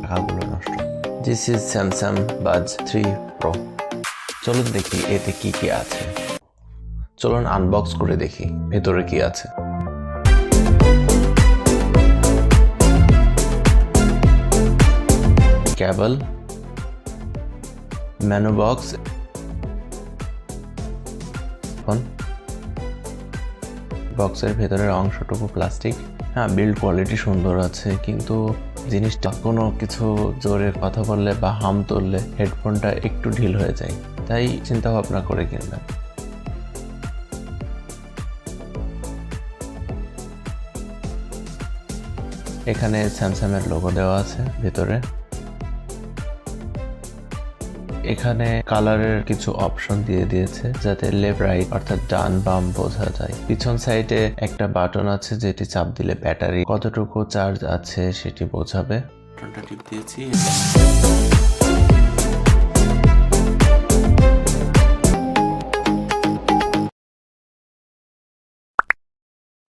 টাকাগুলো নষ্ট। This is Samsung বাজ 3 প্রো। চলুন দেখি এতে কি কি আছে। চলুন আনবক্স করে দেখি ভেতরে কি আছে। কেবল, মেনু বক্স, বক্সের ভেতরের অংশটুকু প্লাস্টিক। হ্যাঁ, বিল্ড কোয়ালিটি সুন্দর আছে, কিন্তু জিনিসটা কোনো কিছু জোরে কথা বললে বা হাম তুললে হেডফোনটা একটু ঢিল হয়ে যায়, তাই চিন্তা ভাবনা করে কিনবেন। এখানে স্যামসাংয়ের লোগো দেওয়া আছে ভেতরে। এখানে কালারের কিছু অপশন দিয়ে দিয়েছে যাতে লেফট রাইট অর্থাৎ ডান বাম বোঝা যায়। পিছন সাইডে একটা বাটন আছে যেটি চাপ দিলে ব্যাটারি কতটুকু চার্জ আছে সেটি বোঝাবে। বাটনটা টিপ দিয়েছি।